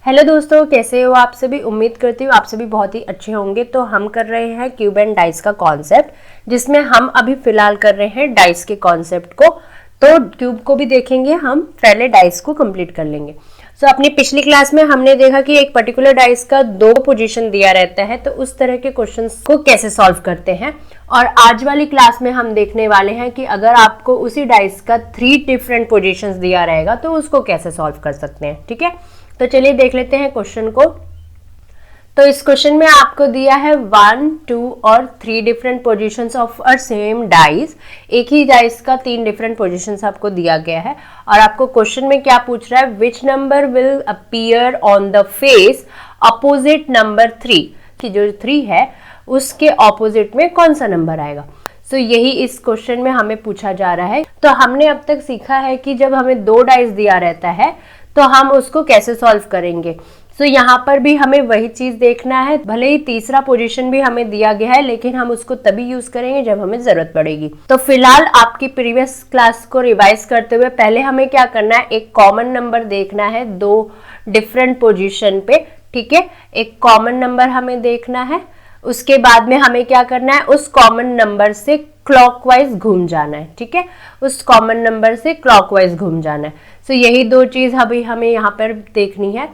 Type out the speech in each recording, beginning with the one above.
Hello दोस्तों, कैसे हो आप सभी। उम्मीद करती हूँ आप सभी बहुत ही अच्छे होंगे। तो हम कर रहे हैं क्यूब एंड डाइस का कॉन्सेप्ट, जिसमें हम अभी फिलहाल कर रहे हैं डाइस के कॉन्सेप्ट को। तो क्यूब को भी देखेंगे हम, पहले डाइस को कंप्लीट कर लेंगे। सो अपनी पिछली क्लास में हमने देखा कि एक पर्टिकुलर डाइस का 2 पोजीशन दिया रहता है, तो उस तरह के क्वेश्चंस को कैसे सॉल्व करते हैं। और आज वाली क्लास में हम देखने वाले हैं कि अगर आपको उसी डाइस का 3 डिफरेंट पोजीशंस दिया रहेगा तो उसको कैसे सॉल्व कर सकते हैं। ठीक है, तो चलिए देख लेते हैं क्वेश्चन को। तो इस क्वेश्चन में आपको दिया है 1, 2 और 3 different positions of a same dice. एक ही डाइस का 3 डिफरेंट पोजीशंस आपको दिया गया है और आपको क्वेश्चन में क्या पूछ रहा है, which number will appear on the face opposite number 3, कि जो 3 है उसके ऑपोजिट में कौन सा नंबर आएगा। सो यही इस क्वेश्चन में हमें पूछा जा रहा है। तो हमने अब तक सीखा है कि जब हमें 2 डाइस दिया रहता है तो हम उसको कैसे सॉल्व करेंगे। सो यहाँ पर भी हमें वही चीज देखना है। भले ही तीसरा पोजीशन भी हमें दिया गया है, लेकिन हम उसको तभी यूज करेंगे जब हमें जरूरत पड़ेगी। तो फिलहाल आपकी प्रीवियस क्लास को रिवाइज करते हुए पहले हमें क्या करना है, एक कॉमन नंबर देखना है 2 डिफरेंट पोजीशन पे। ठीक है, एक कॉमन नंबर हमें देखना है। उसके बाद में हमें क्या करना है, उस कॉमन नंबर से क्लॉकवाइज घूम जाना है। ठीक है, उस कॉमन नंबर से क्लॉकवाइज घूम जाना है। सो यही 2 चीज अभी हमें यहाँ पर देखनी है।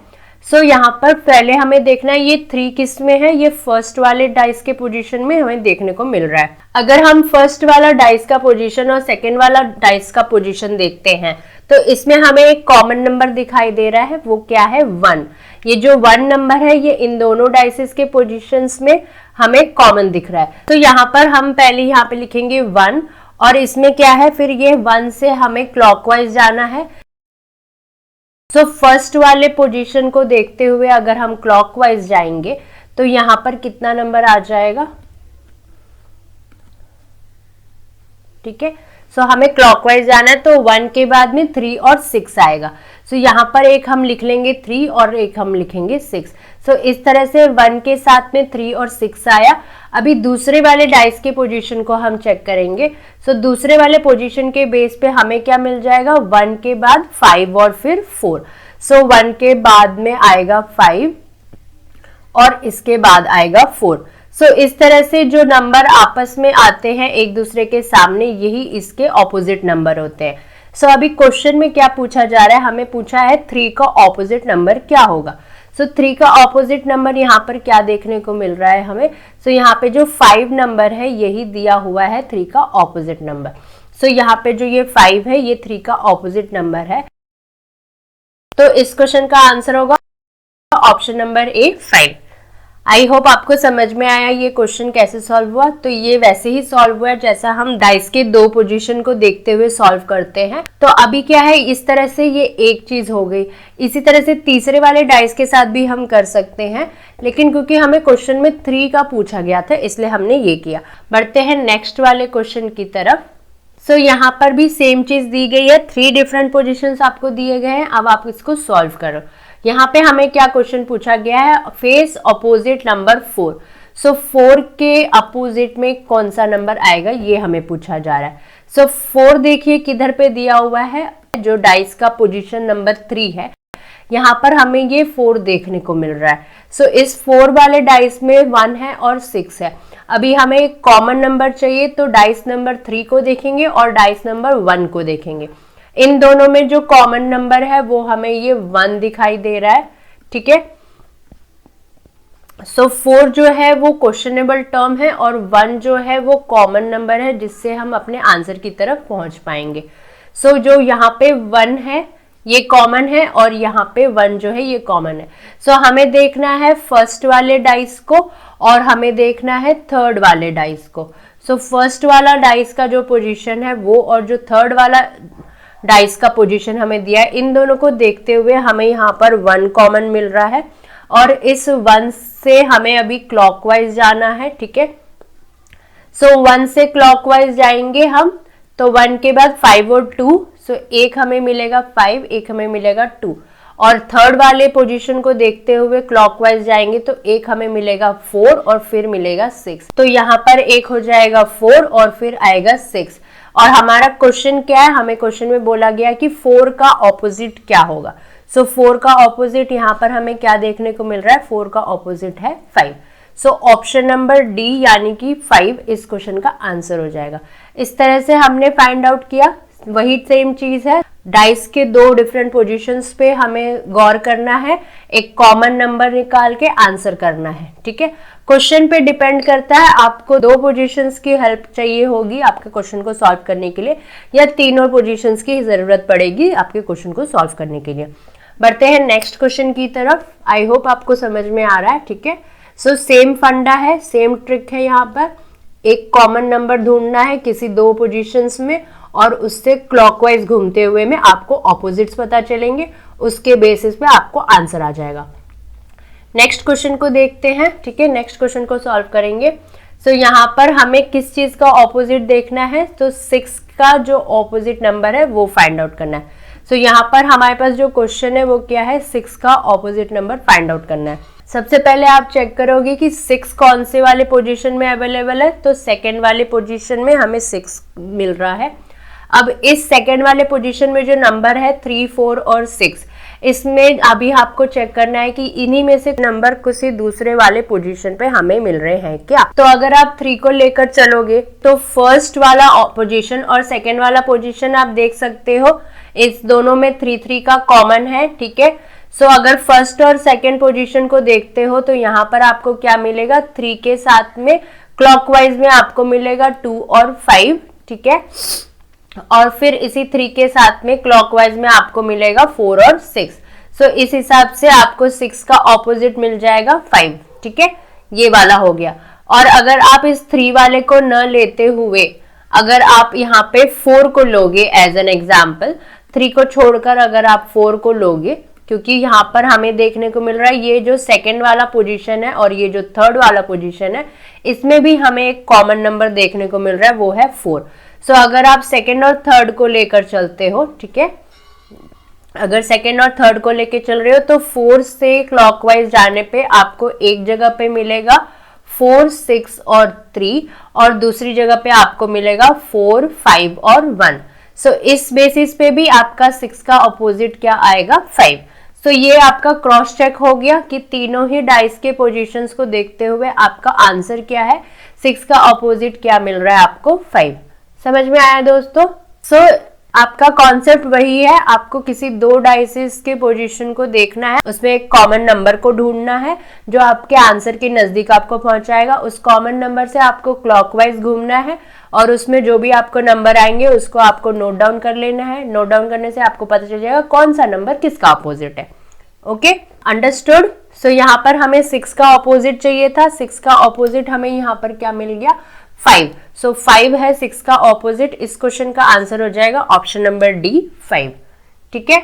सो यहाँ पर पहले हमें देखना है ये 3 किस में है, ये फर्स्ट वाले डाइस के पोजीशन में हमें देखने को मिल रहा है। अगर हम फर्स्ट वाला डाइस का पोजीशन और सेकंड वाला डाइस का पोजीशन देखते हैं तो इसमें हमें एक कॉमन नंबर दिखाई दे रहा है, वो क्या है 1। ये जो 1 नंबर है ये इन दोनों डाइसेस के पोजीशंस में हमें कॉमन दिख रहा है। तो यहाँ पर हम पहले यहाँ पे लिखेंगे 1 और इसमें क्या है, फिर ये 1 से हमें क्लॉकवाइज जाना है। सो फर्स्ट वाले पोजीशन को देखते हुए अगर हम क्लॉकवाइज जाएंगे तो यहाँ पर कितना नंबर आ जाएगा। ठीक है, सो हमें क्लॉकवाइज जाना है तो 1 के बाद में 3 और 6 आएगा। सो यहाँ पर एक हम लिख लेंगे 3 और एक हम लिखेंगे 6। सो इस तरह से 1 के साथ में 3 और 6 आया। अभी दूसरे वाले डाइस के पोजीशन को हम चेक करेंगे। सो दूसरे वाले पोजीशन के बेस पे हमें क्या मिल जाएगा, 1 के बाद 5 और फिर 4। सो 1 के बाद में आएगा 5 और इसके बाद आएगा 4। सो इस तरह से जो नंबर आपस में आते हैं एक दूसरे के सामने, यही इसके ऑपोजिट नंबर होते हैं। सो अभी क्वेश्चन में क्या पूछा जा रहा है, हमें पूछा है 3 का ऑपोजिट नंबर क्या होगा। सो 3 का ऑपोजिट नंबर यहाँ पर क्या देखने को मिल रहा है हमें। सो यहाँ पे जो 5 नंबर है यही दिया हुआ है 3 का ऑपोजिट नंबर। सो यहाँ पे जो ये 5 है ये 3 का ऑपोजिट नंबर है। तो इस क्वेश्चन का आंसर होगा option number A 5। I hope आपको समझ में आया ये क्वेश्चन कैसे सॉल्व हुआ। तो ये वैसे ही सॉल्व हुआ जैसा हम डाइस के 2 पोजीशन को देखते हुए सॉल्व करते हैं। तो अभी क्या है, इस तरह से ये एक चीज हो गई। इसी तरह से तीसरे वाले डाइस के साथ भी हम कर सकते हैं, लेकिन क्योंकि हमें क्वेश्चन में 3 का पूछा गया था इसलिए हमने ये किया। बढ़ते हैं नेक्स्ट वाले क्वेश्चन की तरफ। सो यहाँ पर भी सेम चीज दी गई है, 3 डिफरेंट पोजिशन आपको दिए गए हैं। अब आप इसको सॉल्व करो। यहाँ पे हमें क्या क्वेश्चन पूछा गया है, फेस अपोजिट नंबर 4। सो 4 के अपोजिट में कौन सा नंबर आएगा ये हमें पूछा जा रहा है। सो 4 देखिए किधर पे दिया हुआ है, जो डाइस का पोजीशन नंबर 3 है यहाँ पर हमें ये 4 देखने को मिल रहा है। सो इस 4 वाले डाइस में 1 है और 6 है। अभी हमें एक कॉमन नंबर चाहिए, तो डाइस नंबर 3 को देखेंगे और डाइस नंबर 1 को देखेंगे। इन दोनों में जो कॉमन नंबर है वो हमें ये 1 दिखाई दे रहा है। ठीक है, सो 4 जो है वो क्वेश्चनेबल टर्म है और 1 जो है वो कॉमन नंबर है जिससे हम अपने आंसर की तरफ पहुंच पाएंगे। सो जो यहाँ पे 1 है ये कॉमन है और यहाँ पे 1 जो है ये कॉमन है। सो हमें देखना है फर्स्ट वाले डाइस को और हमें देखना है थर्ड वाले डाइस को। सो फर्स्ट वाला डाइस का जो पोजीशन है वो और जो थर्ड वाला डाइस का पोजीशन हमें दिया है, इन दोनों को देखते हुए हमें यहाँ पर 1 कॉमन मिल रहा है और इस 1 से हमें अभी क्लॉकवाइज जाना है। ठीक है, सो 1 से क्लॉकवाइज जाएंगे हम, तो 1 के बाद 5 और 2। सो एक हमें मिलेगा 5, एक हमें मिलेगा 2 और थर्ड वाले पोजीशन को देखते हुए क्लॉकवाइज जाएंगे तो एक हमें मिलेगा 4 और फिर मिलेगा 6। तो यहाँ पर एक हो जाएगा 4 और फिर आएगा 6। और हमारा क्वेश्चन क्या है, हमें क्वेश्चन में बोला गया कि 4 का ऑपोजिट क्या होगा। सो 4 का ऑपोजिट यहाँ पर हमें क्या देखने को मिल रहा है, 4 का ऑपोजिट है 5। सो ऑप्शन नंबर डी यानी कि 5 इस क्वेश्चन का आंसर हो जाएगा। इस तरह से हमने फाइंड आउट किया। वही सेम चीज है, डाइस के दो डिफरेंट पोजीशंस पे हमें गौर करना है, एक कॉमन नंबर निकाल के आंसर करना है। ठीक है, क्वेश्चन पे डिपेंड करता है, आपको दो पोजीशंस की हेल्प चाहिए होगी आपके क्वेश्चन को सॉल्व करने के लिए, या तीनों पोजीशंस की जरूरत पड़ेगी आपके क्वेश्चन को सॉल्व करने के लिए। बढ़ते हैं नेक्स्ट क्वेश्चन की तरफ। आई होप आपको समझ में आ रहा है। ठीक है, सो सेम फंडा है, सेम ट्रिक है। यहाँ पर एक कॉमन नंबर ढूंढना है किसी दो पोजीशंस में, और उससे क्लॉकवाइज घूमते हुए में आपको ऑपोजिट्स पता चलेंगे, उसके बेसिस पे आपको आंसर आ जाएगा। नेक्स्ट क्वेश्चन को देखते हैं। ठीक है, नेक्स्ट क्वेश्चन को सॉल्व करेंगे। सो यहाँ पर हमें किस चीज का ऑपोजिट देखना है, तो 6 का जो ऑपोजिट नंबर है वो फाइंड आउट करना है। सो यहाँ पर हमारे पास जो क्वेश्चन है वो क्या है, 6 का ऑपोजिट नंबर फाइंड आउट करना है। सबसे पहले आप चेक करोगे कि 6 कौन से वाले पोजीशन में अवेलेबल है, तो सेकेंड वाले पोजीशन में हमें 6 मिल रहा है। अब इस सेकेंड वाले पोजीशन में जो नंबर है 3, 4 और 6, इसमें अभी आपको चेक करना है कि इन्हीं में से नंबर किसी दूसरे वाले पोजीशन पे हमें मिल रहे हैं क्या। तो अगर आप 3 को लेकर चलोगे तो फर्स्ट वाला पोजीशन और सेकेंड वाला पोजीशन आप देख सकते हो, इस दोनों में 3, 3 का कॉमन है। ठीक है, सो अगर फर्स्ट और सेकेंड पोजीशन को देखते हो तो यहाँ पर आपको क्या मिलेगा, 3 के साथ में क्लॉकवाइज में आपको मिलेगा 2 और 5। ठीक है, और फिर इसी 3 के साथ में क्लॉकवाइज में आपको मिलेगा 4 और 6। सो इस हिसाब से आपको 6 का ऑपोजिट मिल जाएगा 5। ठीक है, ये वाला हो गया। और अगर आप इस 3 वाले को न लेते हुए अगर आप यहाँ पे 4 को लोगे एज एन एग्जाम्पल, 3 को छोड़कर अगर आप 4 को लोगे, क्योंकि यहाँ पर हमें देखने को मिल रहा है ये जो सेकेंड वाला पोजीशन है और ये जो थर्ड वाला पोजीशन है, इसमें भी हमें एक कॉमन नंबर देखने को मिल रहा है, वो है 4। सो अगर आप सेकेंड और थर्ड को लेकर चलते हो, ठीक है, अगर सेकेंड और थर्ड को लेकर चल रहे हो तो 4 से क्लॉकवाइज जाने पे आपको एक जगह पे मिलेगा 4, 6 और 3, और दूसरी जगह पे आपको मिलेगा 4, 5 और 1। सो इस बेसिस पे भी आपका 6 का अपोजिट क्या आएगा, 5। सो ये आपका क्रॉस चेक हो गया कि तीनों ही डाइस के पोजीशंस को देखते हुए आपका आंसर क्या है, 6 का अपोजिट क्या मिल रहा है आपको, 5। समझ में आया दोस्तों। सो आपका कॉन्सेप्ट वही है, आपको किसी दो डाइसेस के पोजीशन को देखना है, उसमें एक कॉमन नंबर को ढूंढना है जो आपके आंसर के नजदीक आपको पहुंचाएगा। उस कॉमन नंबर से आपको क्लॉकवाइज घूमना है और उसमें जो भी आपको नंबर आएंगे उसको आपको नोट डाउन कर लेना है। नोट डाउन करने से आपको पता चल जाएगा कौन सा नंबर किसका अपोजिट है। Okay, understood. सो यहाँ पर हमें 6 का अपोजिट चाहिए था, 6 का अपोजिट हमें यहाँ पर क्या मिल गया, 5। सो 5 है 6 का ऑपोजिट। इस क्वेश्चन का आंसर हो जाएगा ऑप्शन नंबर डी, 5। ठीक है,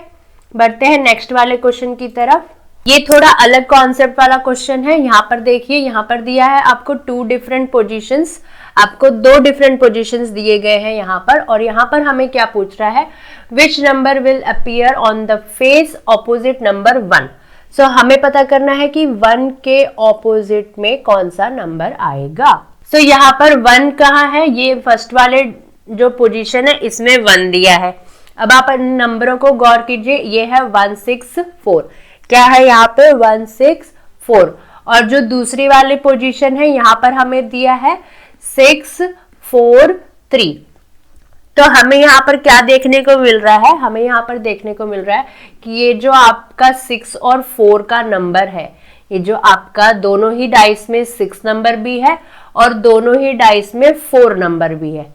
बढ़ते हैं नेक्स्ट वाले क्वेश्चन की तरफ। ये थोड़ा अलग कॉन्सेप्ट वाला क्वेश्चन है। यहाँ पर देखिए, यहाँ पर दिया है आपको 2 डिफरेंट पोजीशंस, आपको 2 डिफरेंट पोजीशंस दिए गए हैं यहाँ पर, और यहाँ पर हमें क्या पूछ रहा है, which number will appear on the face opposite number 1। सो हमें पता करना है कि 1 के ऑपोजिट में कौन सा नंबर आएगा। सो यहाँ पर 1 कहाँ है, ये फर्स्ट वाले जो पोजीशन है इसमें 1 दिया है। अब आप नंबरों को गौर कीजिए, ये है 1, 6, 4, क्या है यहाँ पे 1, 6, 4, और जो दूसरी वाली पोजीशन है यहाँ पर हमें दिया है 6, 4, 3। तो हमें यहाँ पर क्या देखने को मिल रहा है, हमें यहाँ पर देखने को मिल रहा है कि ये जो आपका 6 और 4 का नंबर है, ये जो आपका दोनों ही डाइस में 6 नंबर भी है और दोनों ही डाइस में 4 नंबर भी है।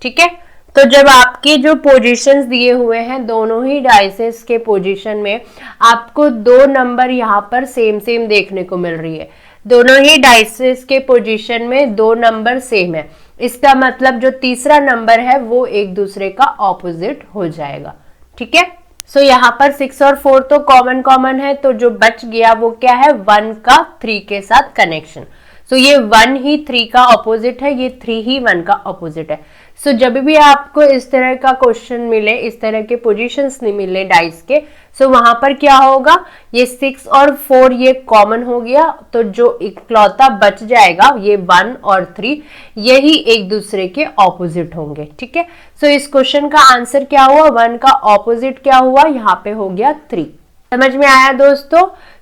ठीक है, तो जब आपके जो पोजीशंस दिए हुए हैं दोनों ही डाइसेस के पोजीशन में आपको 2 नंबर यहाँ पर सेम सेम देखने को मिल रही है, दोनों ही डाइसेस के पोजीशन में 2 नंबर सेम है, इसका मतलब जो तीसरा नंबर है वो एक दूसरे का ऑपोजिट हो जाएगा। ठीक है, सो यहाँ पर 6 और 4 तो कॉमन है, तो जो बच गया वो क्या है, 1 का 3 के साथ कनेक्शन। सो ये 1 ही 3 का ऑपोजिट है, ये 3 ही 1 का ऑपोजिट है। सो जब भी आपको इस तरह का क्वेश्चन मिले, इस तरह के पोजीशंस नहीं मिले डाइस के, सो वहां पर क्या होगा, ये 6 और 4 ये कॉमन हो गया, तो जो इकलौता बच जाएगा ये 1 और 3, यही एक दूसरे के ऑपोजिट होंगे। ठीक है, सो इस क्वेश्चन का आंसर क्या हुआ, 1 का ऑपोजिट क्या हुआ, यहाँ पे हो गया 3। समझ में आया दोस्तों?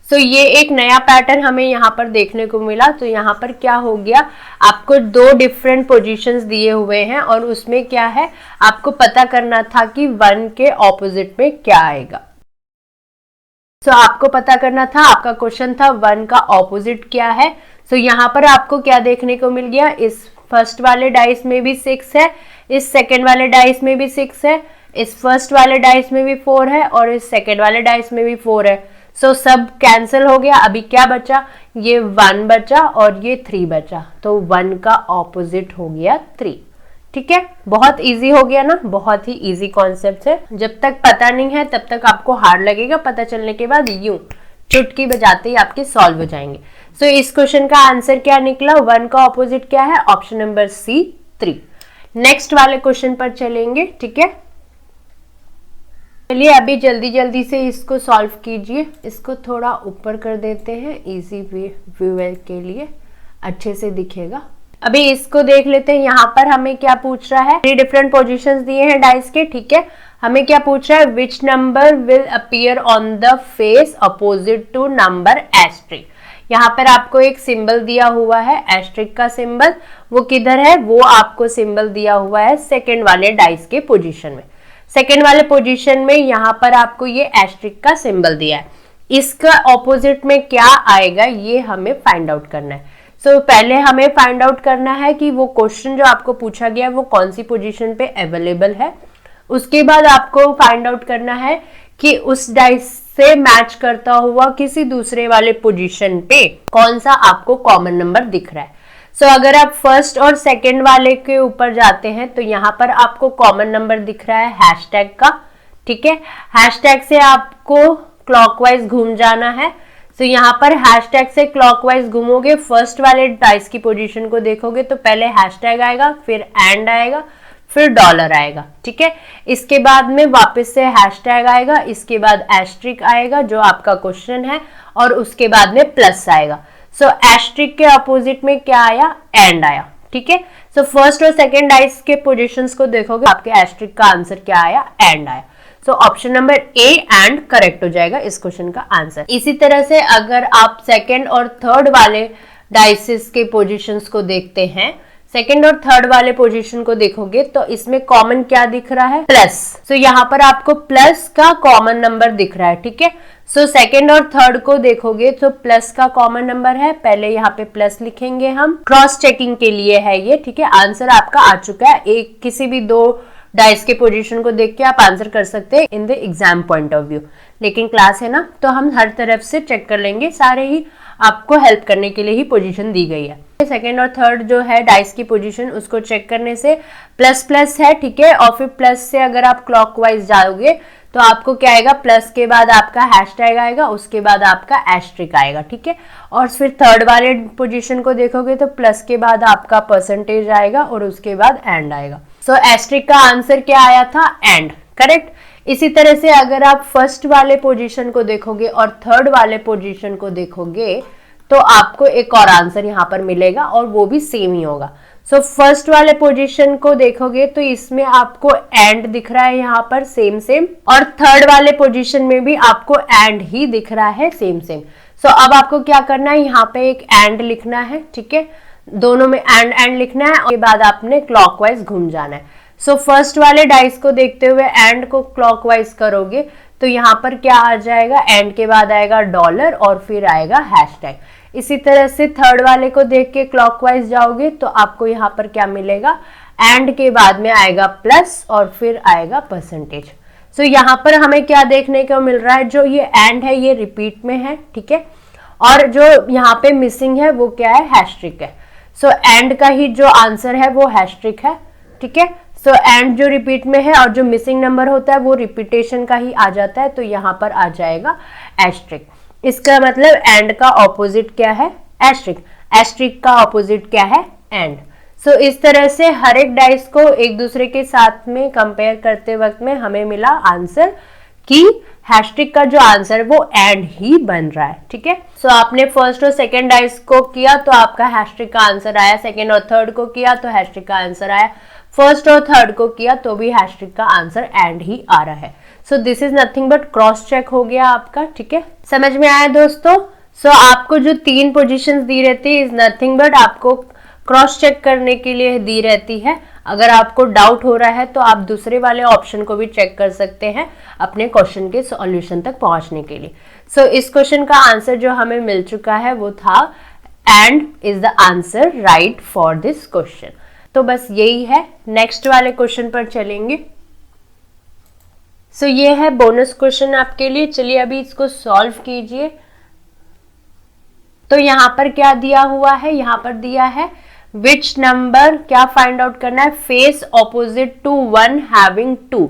तो ये एक नया पैटर्न हमें यहाँ पर देखने को मिला। तो यहाँ पर क्या हो गया, आपको दो डिफरेंट पोजीशंस दिए हुए हैं और उसमें क्या है, आपको पता करना था कि 1 के ऑपोजिट में क्या आएगा। तो आपको पता करना था, आपका क्वेश्चन था 1 का ऑपोजिट क्या है। तो यहाँ पर आपको क्या देखने को मिल गया, इस फर्स्ट वाले डाइस में भी 6 है, इस सेकेंड वाले डाइस में भी 6 है, इस फर्स्ट वाले डाइस में भी 4 है और इस सेकेंड वाले डाइस में भी 4 है। सो सब कैंसिल हो गया। अभी क्या बचा, ये 1 बचा और ये 3 बचा। तो 1 का ऑपोजिट हो गया 3। ठीक है, बहुत इजी हो गया ना, बहुत ही इजी कॉन्सेप्ट है। जब तक पता नहीं है तब तक आपको हार्ड लगेगा, पता चलने के बाद यूं चुटकी बजाते ही आपके सॉल्व हो जाएंगे। सो इस क्वेश्चन का आंसर क्या निकला, 1 का ऑपोजिट क्या है, ऑप्शन नंबर सी 3। नेक्स्ट वाले क्वेश्चन पर चलेंगे। ठीक है, चलिए अभी जल्दी जल्दी से इसको सॉल्व कीजिए। इसको थोड़ा ऊपर कर देते हैं इजी व्यू के लिए, अच्छे से दिखेगा। अभी इसको देख लेते हैं। यहाँ पर हमें क्या पूछ रहा है, 3 डिफरेंट पोजीशंस दिए हैं डाइस के। ठीक है, हमें क्या पूछ रहा है, which number will appear on the face opposite to number asterisk. यहाँ पर आपको एक सिंबल दिया हुआ है, एस्ट्रिक का सिंबल। वो किधर है, वो आपको सिंबल दिया हुआ है सेकेंड वाले डाइस के पोजीशन में। सेकेंड वाले पोजीशन में यहाँ पर आपको ये एस्ट्रिक का सिंबल दिया है। इसका ऑपोजिट में क्या आएगा ये हमें फाइंड आउट करना है। सो पहले हमें फाइंड आउट करना है कि वो क्वेश्चन जो आपको पूछा गया है वो कौन सी पोजीशन पे अवेलेबल है। उसके बाद आपको फाइंड आउट करना है कि उस डाइस से मैच करता हुआ किसी दूसरे वाले पोजीशन पे कौन सा आपको कॉमन नंबर दिख रहा है। सो अगर आप फर्स्ट और सेकंड वाले के ऊपर जाते हैं तो यहाँ पर आपको कॉमन नंबर दिख रहा है हैशटैग का। ठीक है, हैशटैग से आपको क्लॉकवाइज घूम जाना है। तो यहाँ पर हैशटैग से क्लॉकवाइज घूमोगे, फर्स्ट वाले डाइस की पोजीशन को देखोगे तो पहले हैशटैग आएगा, फिर एंड आएगा, फिर डॉलर आएगा। ठीक है, इसके बाद में वापस से हैशटैग आएगा, इसके बाद एस्ट्रिक आएगा जो आपका क्वेश्चन है, और उसके बाद में प्लस आएगा। सो एस्ट्रिक के अपोजिट में क्या आया, एंड आया। ठीक है, सो फर्स्ट और सेकेंड डाइस के पोजीशंस को देखोगे, आपके एस्ट्रिक का आंसर क्या आया, एंड आया। So option number A and correct हो जाएगा इस क्वेश्चन का आंसर। इसी तरह से अगर आप सेकेंड और थर्ड वाले डाइसेस के पोजीशंस को देखते हैं, सेकेंड और थर्ड वाले पोजीशन को देखोगे तो इसमें कॉमन क्या दिख रहा है, प्लस। सो यहाँ पर आपको प्लस का कॉमन नंबर दिख रहा है। ठीक है, सो सेकेंड और थर्ड को देखोगे तो प्लस का कॉमन नंबर है, पहले यहाँ पे प्लस लिखेंगे हम, क्रॉस चेकिंग के लिए है ये। ठीक है, आंसर आपका आ चुका है। एक किसी भी दो डाइस के पोजीशन को देख के आप आंसर कर सकते हैं in the exam point of view, लेकिन क्लास है ना तो हम हर तरफ से चेक कर लेंगे, सारे ही आपको हेल्प करने के लिए ही पोजीशन दी गई है। सेकेंड और थर्ड जो है डाइस की पोजीशन उसको चेक करने से प्लस प्लस है। ठीक है, और फिर प्लस से अगर आप क्लॉकवाइज जाओगे तो आपको क्या आएगा, प्लस के बाद आपका हैशटैग आएगा, उसके बाद आपका एस्ट्रिक आएगा। ठीक है, और फिर थर्ड वाले पोजीशन को देखोगे तो प्लस के बाद आपका परसेंटेज आएगा और उसके बाद एंड आएगा। सो एस्ट्रिक का आंसर क्या आया था, एंड, करेक्ट। इसी तरह से अगर आप फर्स्ट वाले पोजीशन को देखोगे और थर्ड वाले पोजीशन को देखोगे तो आपको एक और आंसर यहाँ पर मिलेगा और वो भी सेम ही होगा। सो फर्स्ट वाले पोजीशन को देखोगे तो इसमें आपको एंड दिख रहा है यहाँ पर सेम सेम, और थर्ड वाले पोजीशन में भी आपको एंड ही दिख रहा है सेम सेम। सो अब आपको क्या करना है, यहाँ पे एक एंड लिखना है। ठीक है, दोनों में एंड एंड लिखना है, उसके बाद आपने क्लॉकवाइज घूम जाना है। सो फर्स्ट वाले डाइस को देखते हुए एंड को क्लॉकवाइज करोगे तो यहाँ पर क्या आ जाएगा, एंड के बाद आएगा डॉलर और फिर आएगा हैशटैग। इसी तरह से थर्ड वाले को देख के क्लॉकवाइज जाओगे तो आपको यहाँ पर क्या मिलेगा, एंड के बाद में आएगा प्लस और फिर आएगा परसेंटेज। सो यहाँ पर हमें क्या देखने को मिल रहा है, जो ये एंड है ये रिपीट में है। ठीक है, और जो यहाँ पे मिसिंग है वो क्या है, हैशट्रिक है। सो एंड का ही जो आंसर है वो हैशट्रिक है। ठीक है, सो एंड जो रिपीट में है और जो मिसिंग नंबर होता है वो रिपीटेशन का ही आ जाता है, तो यहाँ पर आ जाएगा एस्ट्रिक। इसका मतलब एंड का ऑपोजिट क्या है, एस्ट्रिक। एस्ट्रिक का ऑपोजिट क्या है, एंड। सो इस तरह से हर एक डाइस को एक दूसरे के साथ में कंपेयर करते वक्त में हमें मिला आंसर कि हैशट्रिक का जो आंसर है वो एंड ही बन रहा है। ठीक है, सो आपने फर्स्ट और सेकंड डाइस को किया तो आपका हैशट्रिक का आंसर आया, सेकंड और थर्ड को किया तो हैशट्रिक का आंसर आया, फर्स्ट और थर्ड को किया तो भी हैशट्रिक का आंसर एंड ही आ रहा है। So this is nothing but cross check हो गया आपका, ठीक है, समझ में आया दोस्तों। सो आपको जो 3 पोजीशंस दी रहती है इज नथिंग बट आपको क्रॉस चेक करने के लिए दी रहती है। अगर आपको डाउट हो रहा है तो आप दूसरे वाले ऑप्शन को भी चेक कर सकते हैं अपने क्वेश्चन के सॉल्यूशन तक पहुंचने के लिए। सो इस क्वेश्चन का आंसर जो हमें मिल चुका है वो था and is the answer right for this question. तो बस यही है, नेक्स्ट वाले क्वेश्चन पर चलेंगे। सो ये है बोनस क्वेश्चन आपके लिए, चलिए अभी इसको सॉल्व कीजिए। तो यहां पर क्या दिया हुआ है, यहां पर दिया है विच नंबर, क्या फाइंड आउट करना है, फेस ऑपोजिट टू 1 हैविंग 2।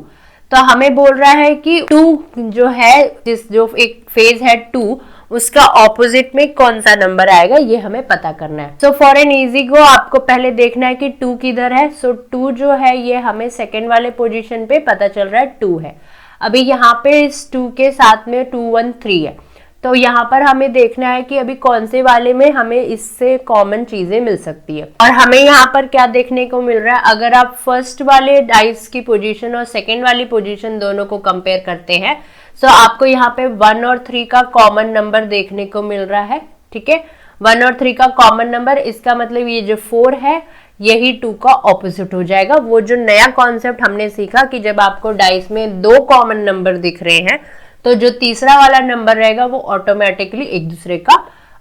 तो हमें बोल रहा है कि 2 जो है, जो एक फेज है 2, उसका ऑपोजिट में कौन सा नंबर आएगा ये हमें पता करना है। So for an easy go आपको पहले देखना है कि 2 किधर है। सो 2 जो है ये हमें सेकेंड वाले पोजीशन पे पता चल रहा है 2 है। अभी यहाँ पे इस 2 के साथ में 2 1 3 है, तो यहाँ पर हमें देखना है कि अभी कौन से वाले में हमें इससे कॉमन चीजें मिल सकती है। और हमें यहाँ पर क्या देखने को मिल रहा है, अगर आप फर्स्ट वाले डाइस की पोजीशन और सेकेंड वाली पोजीशन दोनों को कंपेयर करते हैं, सो आपको यहाँ पे 1 और 3 का कॉमन नंबर देखने को मिल रहा है, ठीक है, 1 और 3 का कॉमन नंबर। इसका मतलब ये जो 4 है यही 2 का ऑपोजिट हो जाएगा। वो जो नया कॉन्सेप्ट हमने सीखा कि जब आपको डाइस में 2 कॉमन नंबर दिख रहे हैं तो जो तीसरा वाला नंबर रहेगा वो ऑटोमेटिकली एक दूसरे का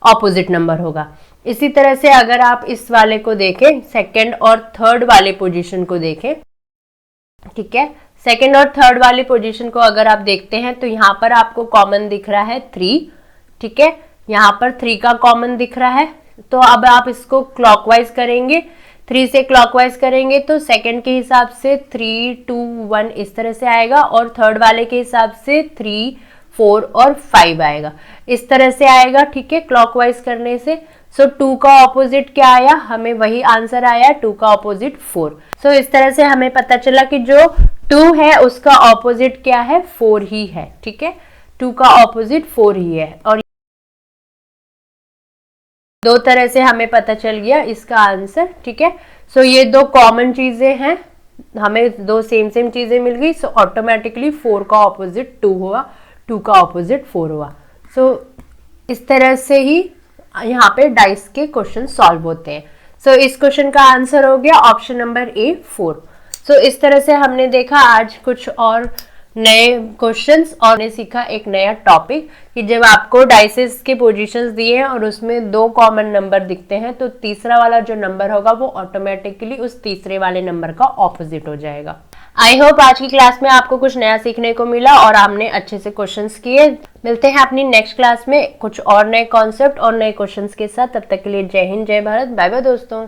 ऑपोजिट नंबर होगा। इसी तरह से अगर आप इस वाले को देखें, सेकंड और थर्ड वाले पोजीशन को देखें, ठीक है, सेकंड और थर्ड वाली पोजीशन को अगर आप देखते हैं तो यहाँ पर आपको कॉमन दिख रहा है 3, ठीक है, यहाँ पर 3 का कॉमन दिख रहा है। तो अब आप इसको क्लॉकवाइज करेंगे, 3 से क्लॉकवाइज करेंगे तो सेकंड के हिसाब से 3 2 1 इस तरह से आएगा, और थर्ड वाले के हिसाब से 3 4 और 5 आएगा, इस तरह से आएगा, ठीक है, क्लॉकवाइज करने से। सो 2 का ऑपोजिट क्या आया, हमें वही आंसर आया, 2 का ऑपोजिट 4। सो इस तरह से हमें पता चला कि जो 2 है उसका ऑपोजिट क्या है, 4 ही है, ठीक है, 2 का ऑपोजिट 4 ही है। और 2 तरह से हमें पता चल गया इसका आंसर, ठीक है। सो ये 2 कॉमन चीजें हैं, हमें 2 सेम चीजें मिल गई। सो ऑटोमेटिकली 4 का ऑपोजिट 2 हुआ, 2 का ऑपोजिट 4 हुआ। सो इस तरह से ही यहाँ पे डाइस के क्वेश्चन सॉल्व होते हैं। सो इस क्वेश्चन का आंसर हो गया ऑप्शन नंबर ए 4। सो इस तरह से हमने देखा आज कुछ और नए क्वेश्चंस और ने सीखा एक नया टॉपिक कि जब आपको डाइसेस के पोजीशंस दिए हैं और उसमें 2 कॉमन नंबर दिखते हैं तो तीसरा वाला जो नंबर होगा वो ऑटोमेटिकली उस तीसरे वाले नंबर का ऑपोजिट हो जाएगा। आई होप आज की क्लास में आपको कुछ नया सीखने को मिला और हमने अच्छे से क्वेश्चंस किए। मिलते हैं अपनी नेक्स्ट क्लास में कुछ और नए कॉन्सेप्ट और नए क्वेश्चंस के साथ। तब तक के लिए जय हिंद, जय भारत, बाय बाय दोस्तों।